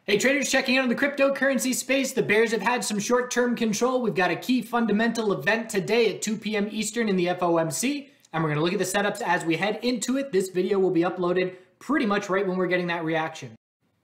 Hey traders, checking out on the cryptocurrency space. The bears have had some short-term control. We've got a key fundamental event today at 2 p.m. Eastern in the FOMC, and we're going to look at the setups as we head into it. This video will be uploaded pretty much right when we're getting that reaction.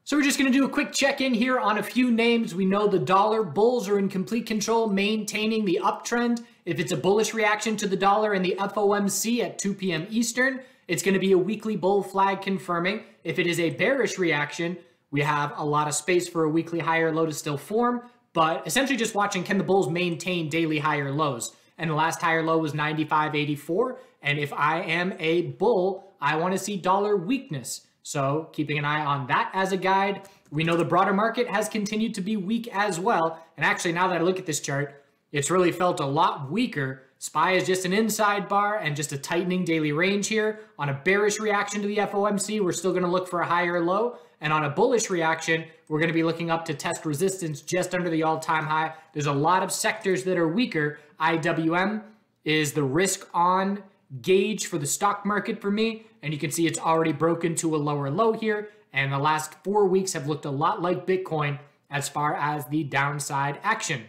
So we're just going to do a quick check-in here on a few names. We know the dollar bulls are in complete control, maintaining the uptrend. If it's a bullish reaction to the dollar in the FOMC at 2 p.m. Eastern, it's going to be a weekly bull flag confirming. If it is a bearish reaction, we have a lot of space for a weekly higher low to still form, but essentially just watching, can the bulls maintain daily higher lows? And the last higher low was 95.84. And if I am a bull, I want to see dollar weakness. So keeping an eye on that as a guide. We know the broader market has continued to be weak as well. And actually, now that I look at this chart, it's really felt a lot weaker. SPY is just an inside bar and just a tightening daily range here. On a bearish reaction to the FOMC, we're still going to look for a higher low. And on a bullish reaction, we're going to be looking up to test resistance just under the all-time high. There's a lot of sectors that are weaker. IWM is the risk on gauge for the stock market for me. And you can see it's already broken to a lower low here. And the last 4 weeks have looked a lot like Bitcoin as far as the downside action.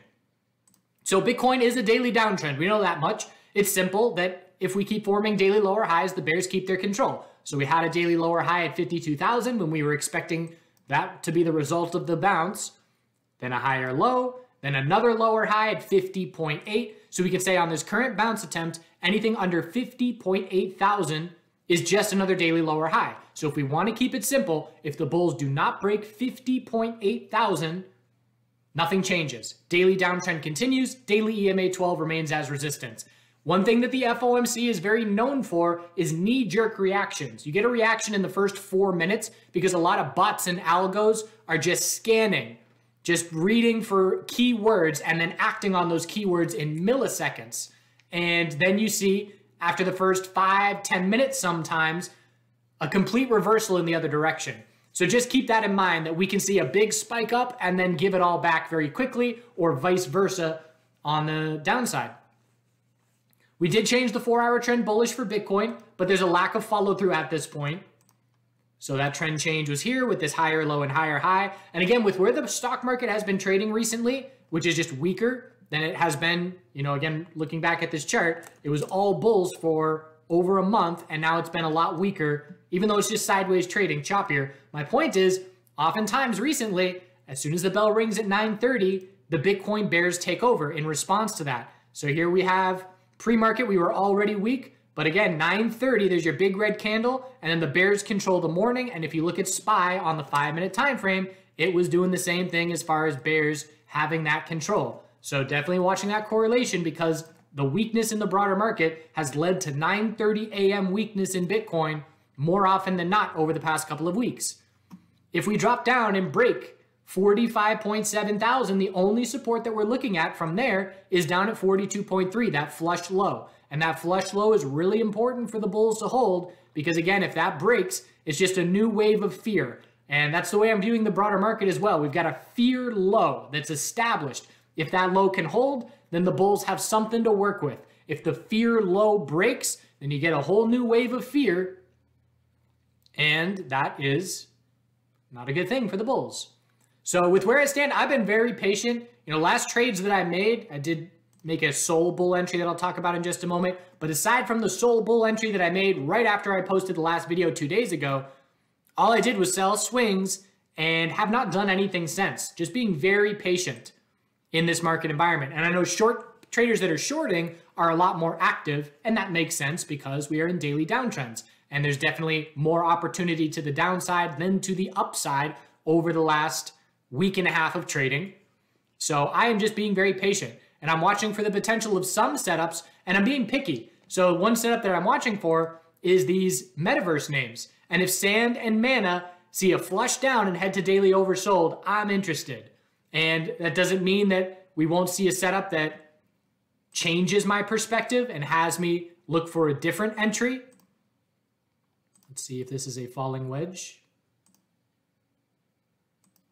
So Bitcoin is a daily downtrend. We know that much. It's simple that if we keep forming daily lower highs, the bears keep their control. So we had a daily lower high at 52,000 when we were expecting that to be the result of the bounce. Then a higher low, then another lower high at 50.8. So we can say on this current bounce attempt, anything under 50.8 thousand is just another daily lower high. So if we want to keep it simple, if the bulls do not break 50.8 thousand, nothing changes. Daily downtrend continues. Daily EMA 12 remains as resistance. One thing that the FOMC is very known for is knee-jerk reactions. You get a reaction in the first 4 minutes because a lot of bots and algos are just scanning, just reading for keywords and then acting on those keywords in milliseconds. And then you see, after the first 5-10 minutes sometimes, a complete reversal in the other direction. So just keep that in mind, that we can see a big spike up and then give it all back very quickly, or vice versa on the downside. We did change the 4-hour trend bullish for Bitcoin, but there's a lack of follow through at this point. So that trend change was here with this higher low and higher high. And again, with where the stock market has been trading recently, which is just weaker than it has been, again, looking back at this chart, it was all bulls for over a month, and now it's been a lot weaker, even though it's just sideways trading, choppier. My point is, oftentimes recently, as soon as the bell rings at 9:30, the Bitcoin bears take over in response to that. So here we have pre-market, we were already weak, but again, 9:30, there's your big red candle, and then the bears control the morning. And if you look at SPY on the 5-minute time frame, it was doing the same thing as far as bears having that control. So definitely watching that correlation, because the weakness in the broader market has led to 9:30 a.m. weakness in Bitcoin more often than not over the past couple of weeks. If we drop down and break 45.7 thousand, the only support that we're looking at from there is down at 42.3, that flush low. And that flush low is really important for the bulls to hold, because again, if that breaks, it's just a new wave of fear. And that's the way I'm viewing the broader market as well. We've got a fear low that's established. If that low can hold, then the bulls have something to work with. If the fear low breaks, then you get a whole new wave of fear. And that is not a good thing for the bulls. So with where I stand, I've been very patient. Last trades that I made, I did make a soul bull entry that I'll talk about in just a moment. But aside from the soul bull entry that I made right after I posted the last video 2 days ago, all I did was sell swings and have not done anything since. Just being very patient in this market environment. And I know short traders that are shorting are a lot more active, and that makes sense because we are in daily downtrends. And there's definitely more opportunity to the downside than to the upside over the last week and a half of trading. So I am just being very patient, and I'm watching for the potential of some setups, and I'm being picky. So one setup that I'm watching for is these metaverse names. And if Sand and Mana see a flush down and head to daily oversold, I'm interested. And that doesn't mean that we won't see a setup that changes my perspective and has me look for a different entry. Let's see if this is a falling wedge.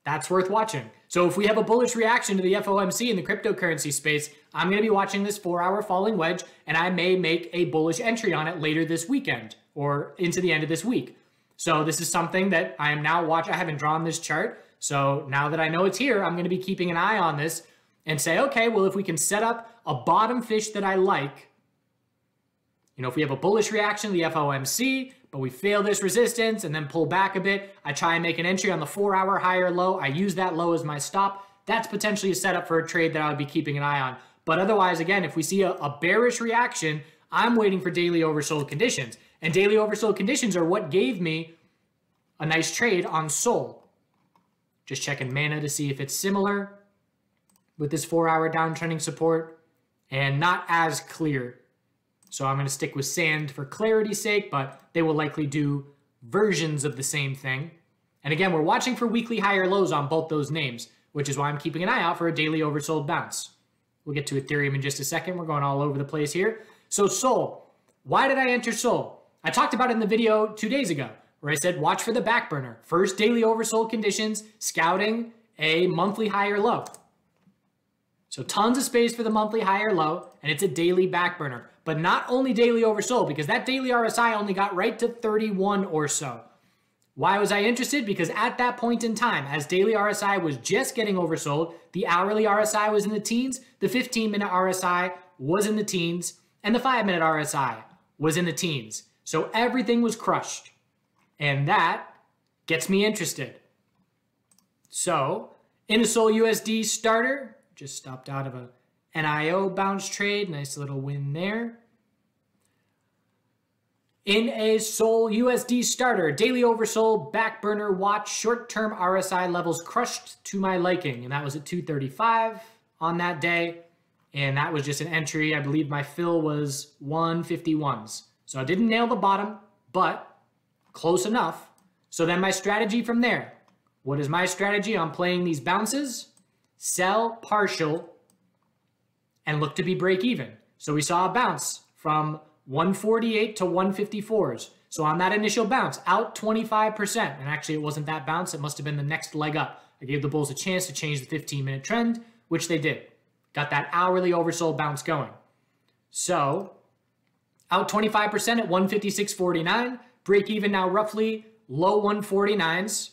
That's worth watching. So if we have a bullish reaction to the FOMC in the cryptocurrency space, I'm going to be watching this 4-hour falling wedge, and I may make a bullish entry on it later this weekend or into the end of this week. So this is something that I am now watching. I haven't drawn this chart. So now that I know it's here, I'm going to be keeping an eye on this and say, okay, well, if we can set up a bottom fish that I like, you know, if we have a bullish reaction to the FOMC, but we fail this resistance and then pull back a bit, I try and make an entry on the 4-hour high or low. I use that low as my stop. That's potentially a setup for a trade that I would be keeping an eye on. But otherwise, again, if we see a bearish reaction, I'm waiting for daily oversold conditions. And daily oversold conditions are what gave me a nice trade on Sol. Just checking Mana to see if it's similar with this 4-hour downtrending support, and not as clear. So I'm going to stick with Sand for clarity's sake, but they will likely do versions of the same thing. And again, we're watching for weekly higher lows on both those names, which is why I'm keeping an eye out for a daily oversold bounce. We'll get to Ethereum in just a second. We're going all over the place here. So Sol, why did I enter Sol? I talked about it in the video 2 days ago, where I said watch for the back burner. First daily oversold conditions, scouting a monthly higher low. So tons of space for the monthly higher low, and it's a daily back burner. But not only daily oversold, because that daily RSI only got right to 31 or so. Why was I interested? Because at that point in time, as daily RSI was just getting oversold, the hourly RSI was in the teens, the 15-minute RSI was in the teens, and the 5-minute RSI was in the teens. So everything was crushed. And that gets me interested. So in a Sol USD starter, just stopped out of a NIO bounce trade. Nice little win there. In a Sol USD starter, daily oversold, back burner watch, short-term RSI levels crushed to my liking. And that was at 235 on that day. And that was just an entry. I believe my fill was 151s. So I didn't nail the bottom, but close enough. So then my strategy from there. What is my strategy on playing these bounces? Sell partial and look to be break even. So we saw a bounce from 148 to 154s. So on that initial bounce, out 25%. And actually it wasn't that bounce. It must have been the next leg up. I gave the bulls a chance to change the 15-minute trend, which they did. Got that hourly oversold bounce going. So out 25% at 156.49. Break even now roughly low 149s.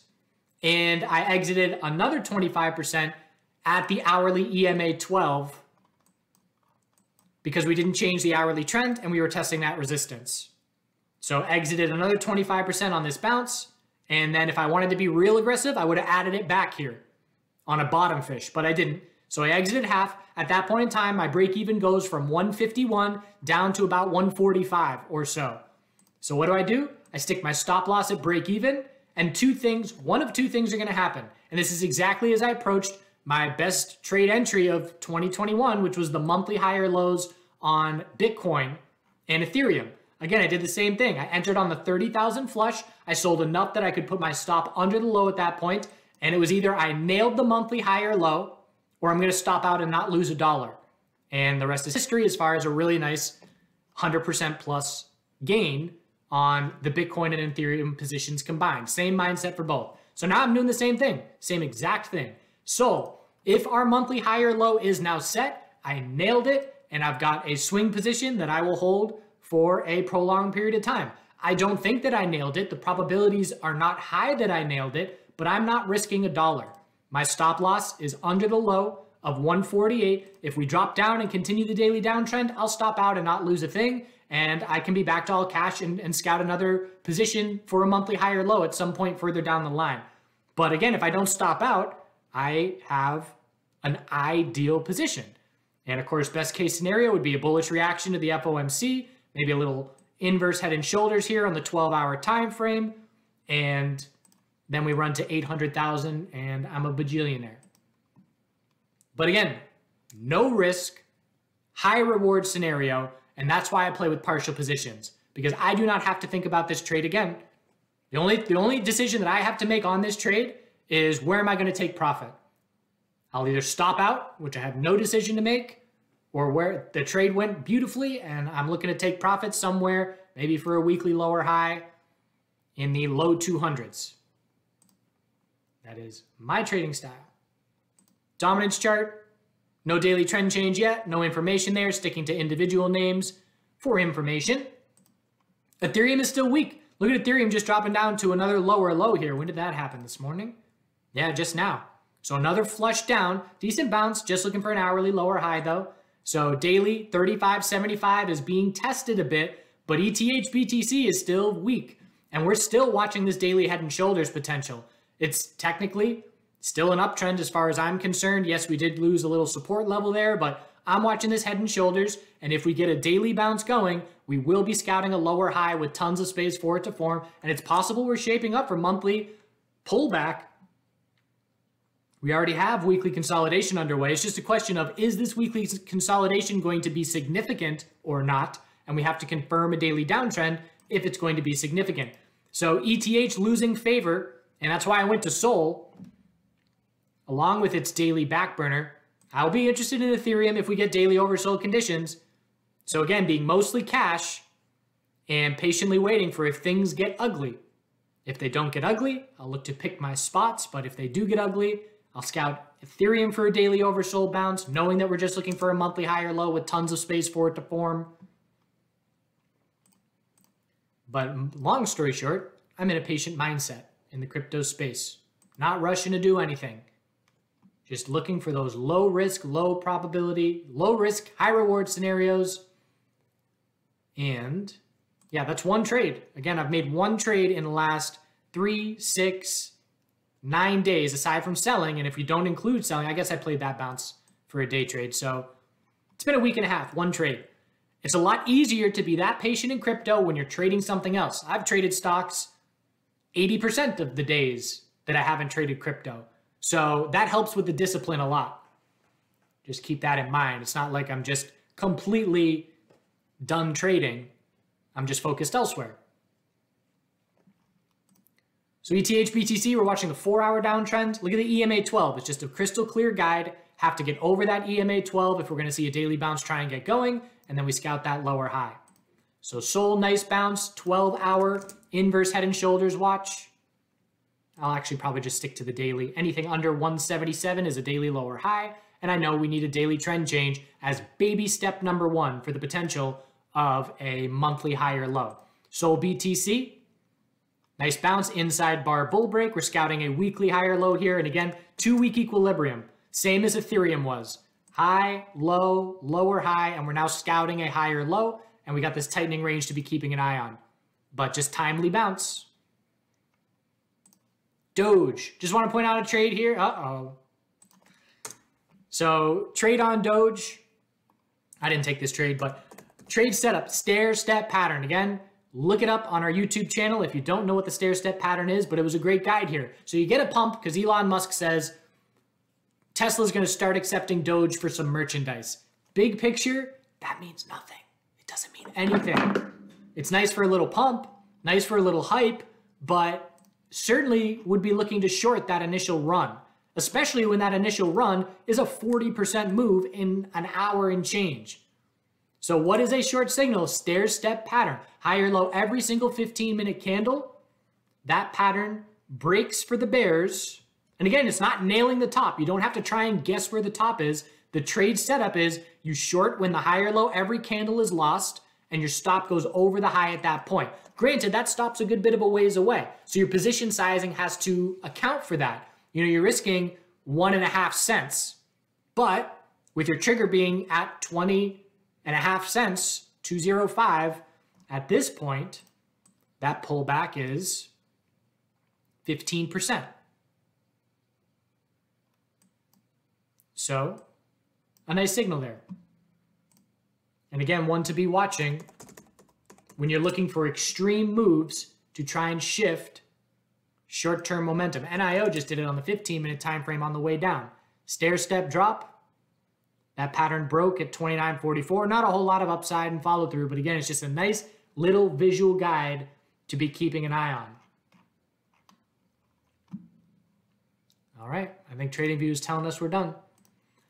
And I exited another 25% at the hourly EMA 12 because we didn't change the hourly trend and we were testing that resistance. So exited another 25% on this bounce. And then if I wanted to be real aggressive, I would have added it back here on a bottom fish, but I didn't. So I exited half. At that point in time, my break even goes from 151 down to about 145 or so. So what do? I stick my stop loss at break even, and one of two things are going to happen. And this is exactly as I approached my best trade entry of 2021, which was the monthly higher lows on Bitcoin and Ethereum. Again, I did the same thing. I entered on the 30,000 flush. I sold enough that I could put my stop under the low at that point, and it was either I nailed the monthly higher low or I'm going to stop out and not lose $1. And the rest is history as far as a really nice 100% plus gain on the Bitcoin and Ethereum positions combined. Same mindset for both. So now I'm doing the same thing, same exact thing. So if our monthly higher low is now set, I nailed it, and I've got a swing position that I will hold for a prolonged period of time. I don't think that I nailed it. The probabilities are not high that I nailed it, but I'm not risking $1. My stop loss is under the low of 148. If we drop down and continue the daily downtrend, I'll stop out and not lose a thing. And I can be back to all cash and scout another position for a monthly higher low at some point further down the line. But again, if I don't stop out, I have an ideal position. And of course, best case scenario would be a bullish reaction to the FOMC, maybe a little inverse head and shoulders here on the 12-hour time frame. And then we run to 800,000 and I'm a bajillionaire. But again, no risk, high reward scenario. And that's why I play with partial positions, because I do not have to think about this trade again. The only decision that I have to make on this trade is where am I going to take profit? I'll either stop out, which I have no decision to make, or where the trade went beautifully and I'm looking to take profit somewhere, maybe for a weekly lower high in the low 200s. That is my trading style. Dominance chart, no daily trend change yet, no information there, sticking to individual names for information. Ethereum is still weak. Look at Ethereum just dropping down to another lower low here. When did that happen? This morning? Yeah, just now. So another flush down. Decent bounce. Just looking for an hourly lower high, though. So daily 35.75 is being tested a bit, but ETH BTC is still weak. And we're still watching this daily head and shoulders potential. It's technically still an uptrend as far as I'm concerned. Yes, we did lose a little support level there, but I'm watching this head and shoulders. And if we get a daily bounce going, we will be scouting a lower high with tons of space for it to form. And it's possible we're shaping up for monthly pullback. We already have weekly consolidation underway. It's just a question of, is this weekly consolidation going to be significant or not? And we have to confirm a daily downtrend if it's going to be significant. So ETH losing favor, and that's why I went to Sol, along with its daily back burner. I'll be interested in Ethereum if we get daily oversold conditions. So again, being mostly cash and patiently waiting for if things get ugly. If they don't get ugly, I'll look to pick my spots. But if they do get ugly, I'll scout Ethereum for a daily oversold bounce, knowing that we're just looking for a monthly high or low with tons of space for it to form. But long story short, I'm in a patient mindset in the crypto space. Not rushing to do anything. Just looking for those low risk, low probability, low risk, high reward scenarios. And yeah, that's one trade. Again, I've made one trade in the last 3, 6, 9 days, aside from selling. And if you don't include selling, I guess I played that bounce for a day trade. So it's been a week and a half, one trade. It's a lot easier to be that patient in crypto when you're trading something else. I've traded stocks 80% of the days that I haven't traded crypto. So that helps with the discipline a lot. Just keep that in mind. It's not like I'm just completely done trading. I'm just focused elsewhere. So ETH BTC, we're watching the 4-hour downtrend. Look at the EMA 12. It's just a crystal clear guide. Have to get over that EMA 12 if we're going to see a daily bounce try and get going. And then we scout that lower high. So Sol, nice bounce, 12-hour inverse head and shoulders watch. I'll actually probably just stick to the daily. Anything under 177 is a daily lower high. And I know we need a daily trend change as baby step number 1 for the potential of a monthly higher low. Sol BTC, nice bounce, inside bar bull break. We're scouting a weekly higher low here. And again, 2-week equilibrium, same as Ethereum was. High, low, lower high, and we're now scouting a higher low, and we got this tightening range to be keeping an eye on. But just timely bounce. Doge. Just want to point out a trade here. Uh-oh. So trade on Doge. I didn't take this trade, but trade setup, stair-step pattern. Again, look it up on our YouTube channel if you don't know what the stair-step pattern is, but it was a great guide here. So you get a pump because Elon Musk says Tesla's going to start accepting Doge for some merchandise. Big picture, that means nothing. It doesn't mean anything. It's nice for a little pump, nice for a little hype, but certainly would be looking to short that initial run, especially when that initial run is a 40% move in an hour and change. So what is a short signal? Stair-step pattern. Higher low every single 15-minute candle. That pattern breaks for the bears. And again, it's not nailing the top. You don't have to try and guess where the top is. The trade setup is you short when the higher low every candle is lost and your stop goes over the high at that point. Granted, that stop's a good bit of a ways away. So your position sizing has to account for that. You know, you're risking 1.5 cents, but with your trigger being at 20.5 cents, 205, at this point, that pullback is 15%. So, a nice signal there. And again, one to be watching when you're looking for extreme moves to try and shift short-term momentum. NIO just did it on the 15-minute time frame on the way down. Stair-step drop. That pattern broke at 29.44. Not a whole lot of upside and follow-through, but again, it's just a nice little visual guide to be keeping an eye on. All right, I think TradingView is telling us we're done.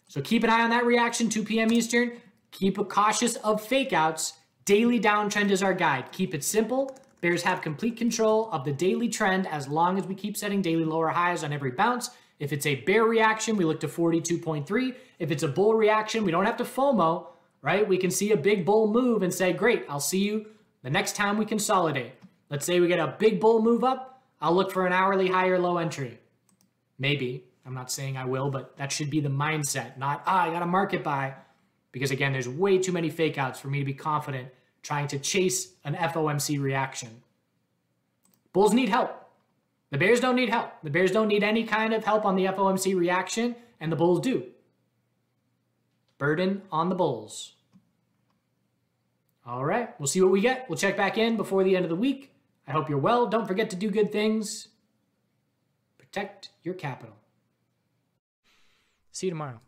So keep an eye on that reaction, 2 p.m. Eastern. Keep cautious of fake outs. Daily downtrend is our guide. Keep it simple. Bears have complete control of the daily trend as long as we keep setting daily lower highs on every bounce. If it's a bear reaction, we look to 42.3. If it's a bull reaction, we don't have to FOMO, right? We can see a big bull move and say, great, I'll see you the next time we consolidate. Let's say we get a big bull move up, I'll look for an hourly high or low entry. Maybe. I'm not saying I will, but that should be the mindset, not, I got a market buy. Because again, there's way too many fake outs for me to be confident trying to chase an FOMC reaction. Bulls need help. The Bears don't need help. The Bears don't need any kind of help on the FOMC reaction, and the Bulls do. Burden on the Bulls. All right, we'll see what we get. We'll check back in before the end of the week. I hope you're well. Don't forget to do good things. Protect your capital. See you tomorrow.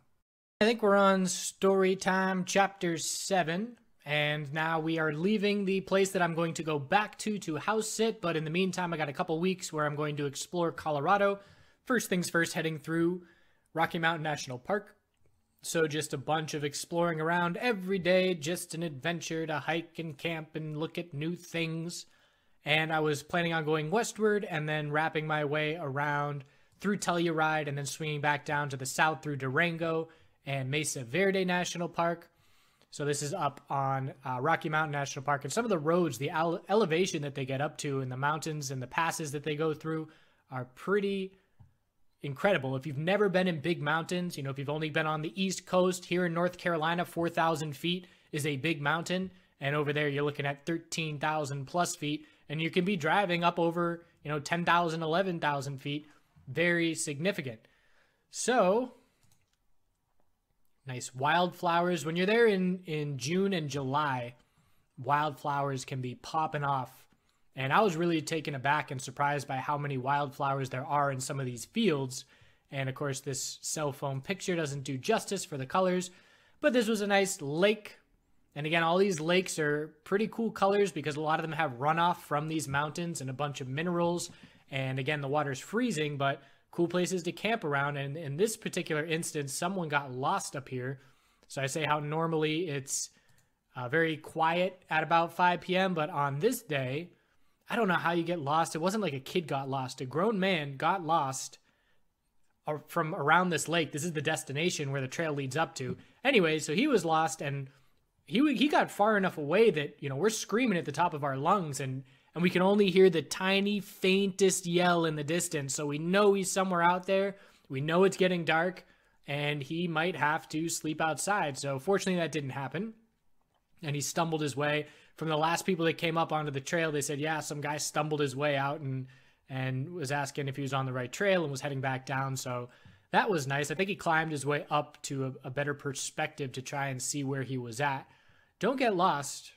I think we're on story time, chapter 7. And now we are leaving the place that I'm going to go back to house sit. But in the meantime, I got a couple weeks where I'm going to explore Colorado. First things first, heading through Rocky Mountain National Park. So just a bunch of exploring around every day, just an adventure to hike and camp and look at new things. And I was planning on going westward and then wrapping my way around through Telluride and then swinging back down to the south through Durango and Mesa Verde National Park. So this is up on Rocky Mountain National Park. And some of the roads, the elevation that they get up to in the mountains and the passes that they go through are pretty incredible. If you've never been in big mountains, if you've only been on the East Coast, here in North Carolina, 4,000 feet is a big mountain. And over there, you're looking at 13,000 plus feet. And you can be driving up over, 10,000, 11,000 feet. Very significant. So nice wildflowers. When you're there in June and July, wildflowers can be popping off. And I was really taken aback and surprised by how many wildflowers there are in some of these fields. And of course, this cell phone picture doesn't do justice for the colors, but this was a nice lake. And again, all these lakes are pretty cool colors because a lot of them have runoff from these mountains and a bunch of minerals. And again, the water's freezing, but cool places to camp around. And in this particular instance, someone got lost up here. So I say how normally it's very quiet at about 5 p.m. But on this day, I don't know how you get lost. It wasn't like a kid got lost. A grown man got lost from around this lake. This is the destination where the trail leads up to. Anyway, so he was lost and he got far enough away that, we're screaming at the top of our lungs and we can only hear the tiny, faintest yell in the distance. So we know he's somewhere out there. We know it's getting dark and he might have to sleep outside. So fortunately that didn't happen. And he stumbled his way. From the last people that came up onto the trail, they said, yeah, some guy stumbled his way out and was asking if he was on the right trail and was heading back down. So that was nice. I think he climbed his way up to a better perspective to try and see where he was at. Don't get lost,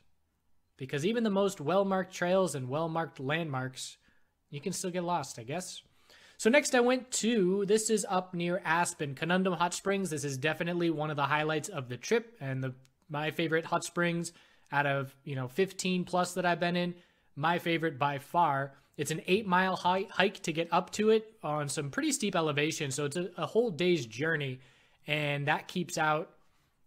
because even the most well-marked trails and well-marked landmarks, you can still get lost, I guess. So next I went to, this is up near Aspen, Conundrum Hot Springs. This is definitely one of the highlights of the trip and my favorite hot springs out of, 15 plus that I've been in. My favorite by far. It's an 8-mile hike to get up to it on some pretty steep elevation. So it's a whole day's journey, and that keeps out,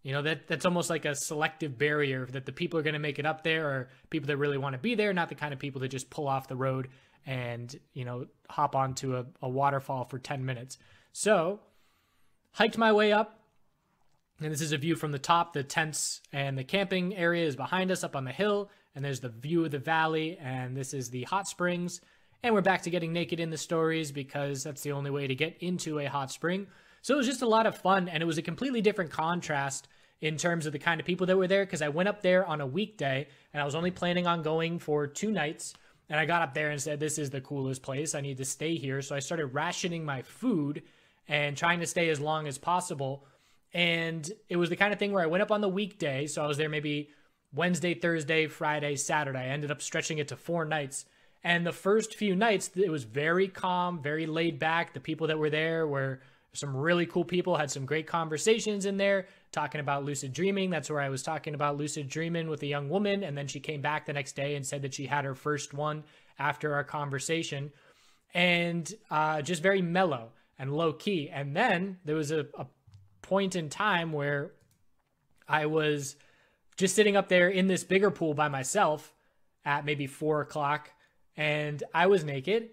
that's almost like a selective barrier that the people are going to make it up there are people that really want to be there, not the kind of people that just pull off the road and, hop onto a waterfall for 10 minutes. So hiked my way up, and this is a view from the top. The tents and the camping area is behind us up on the hill, and there's the view of the valley, and this is the hot springs. And we're back to getting naked in the stories because that's the only way to get into a hot spring. So it was just a lot of fun, and it was a completely different contrast in terms of the kind of people that were there, because I went up there on a weekday, and I was only planning on going for 2 nights, and I got up there and said, this is the coolest place. I need to stay here. So I started rationing my food and trying to stay as long as possible. And it was the kind of thing where I went up on the weekday, so I was there maybe Wednesday, Thursday, Friday, Saturday. I ended up stretching it to 4 nights. And the first few nights, it was very calm, very laid back. The people that were there were some really cool people, had some great conversations in there, talking about lucid dreaming. That's where I was talking about lucid dreaming with a young woman. And then she came back the next day and said that she had her first one after our conversation. And just very mellow and low key. And then there was a point in time where I was just sitting up there in this bigger pool by myself at maybe 4 o'clock, and I was naked,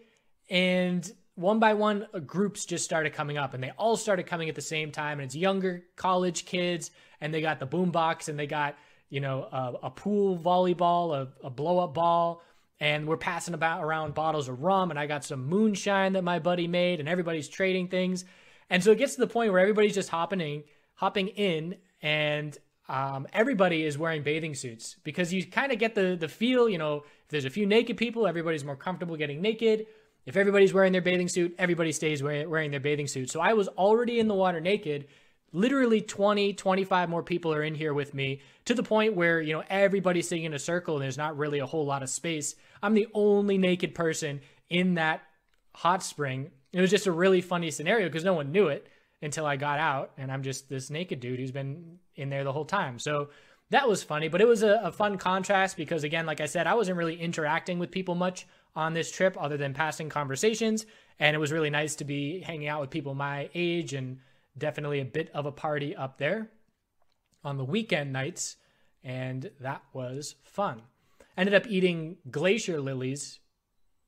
and one by one groups just started coming up, and they all started coming at the same time, and it's younger college kids, and they got the boombox, and they got, a pool volleyball, a blow-up ball, and we're passing around bottles of rum, and I got some moonshine that my buddy made, and everybody's trading things. And so it gets to the point where everybody's just hopping in, and everybody is wearing bathing suits, because you kind of get the feel, you know, if there's a few naked people, everybody's more comfortable getting naked. If everybody's wearing their bathing suit, everybody stays wearing their bathing suit. So I was already in the water naked. Literally 20, 25 more people are in here with me, to the point where, you know, everybody's sitting in a circle and there's not really a whole lot of space. I'm the only naked person in that hot spring. It was just a really funny scenario because no one knew it until I got out, and I'm just this naked dude who's been in there the whole time. So that was funny, but it was a fun contrast because, again, like I said, I wasn't really interacting with people much on this trip other than passing conversations, and it was really nice to be hanging out with people my age, and definitely a bit of a party up there on the weekend nights, and that was fun. Ended up eating glacier lilies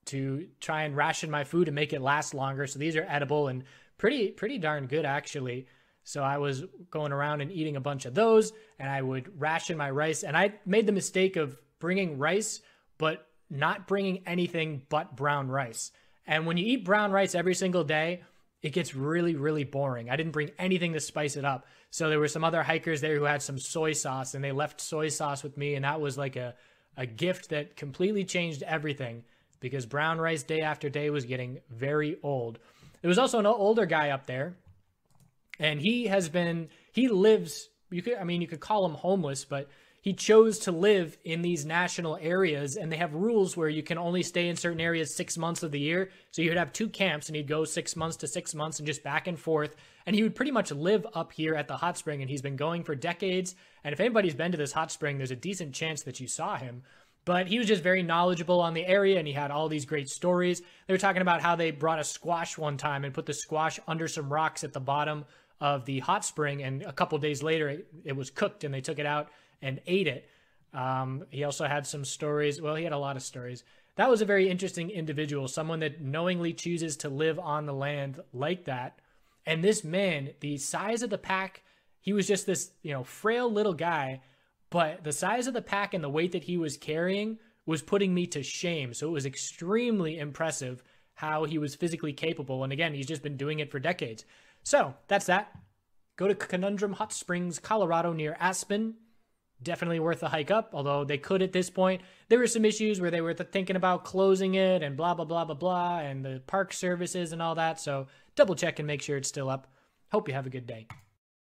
to try and ration my food and make it last longer. So these are edible and pretty darn good, actually. So I was going around and eating a bunch of those, and I would ration my rice. And I made the mistake of bringing rice, but not bringing anything but brown rice. And when you eat brown rice every single day, it gets really, really boring. I didn't bring anything to spice it up. So there were some other hikers there who had some soy sauce, and they left soy sauce with me. And that was like a gift that completely changed everything, because brown rice day after day was getting very old. There was also an older guy up there, and he lives, you could call him homeless, but he chose to live in these national areas, and they have rules where you can only stay in certain areas 6 months of the year. So you would have 2 camps, and he'd go 6 months to 6 months and just back and forth. And he would pretty much live up here at the hot spring, and he's been going for decades. And if anybody's been to this hot spring, there's a decent chance that you saw him. But he was just very knowledgeable on the area, and he had all these great stories. They were talking about how they brought a squash one time and put the squash under some rocks at the bottom of the hot spring, and a couple days later it was cooked, and they took it out and ate it. He also had some stories. Well, he had a lot of stories. That was a very interesting individual, someone that knowingly chooses to live on the land like that. And this man, the size of the pack, he was just this, you know, frail little guy, but the size of the pack and the weight that he was carrying was putting me to shame. So it was extremely impressive how he was physically capable. And again, he's just been doing it for decades. So that's that. Go to Conundrum Hot Springs, Colorado, near Aspen. Definitely worth the hike up, although they could at this point. There were some issues where they were thinking about closing it and blah, blah, blah, blah, blah, and the park services and all that. So double check and make sure it's still up. Hope you have a good day.